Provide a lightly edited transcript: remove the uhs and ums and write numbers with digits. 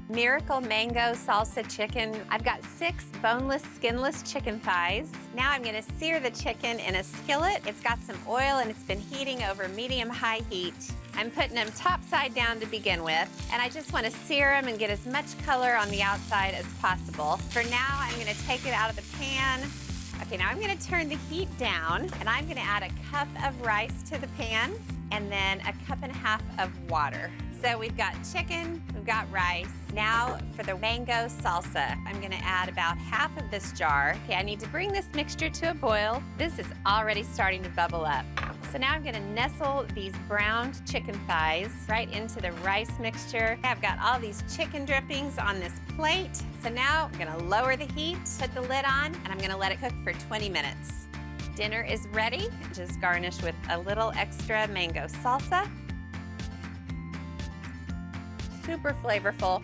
Miracle Mango Salsa Chicken. I've got 6 boneless, skinless chicken thighs. Now I'm gonna sear the chicken in a skillet. It's got some oil and it's been heating over medium-high heat. I'm putting them top side down to begin with, and I just wanna sear them and get as much color on the outside as possible. For now, I'm gonna take it out of the pan. Okay, now I'm gonna turn the heat down, and I'm gonna add a cup of rice to the pan, and then a cup and a half of water. So we've got chicken, we've got rice. Now for the mango salsa, I'm gonna add about half of this jar. Okay, I need to bring this mixture to a boil. This is already starting to bubble up. So now I'm gonna nestle these browned chicken thighs right into the rice mixture. I've got all these chicken drippings on this plate. So now I'm gonna lower the heat, put the lid on, and I'm gonna let it cook for 20 minutes. Dinner is ready. Just garnish with a little extra mango salsa. Super flavorful.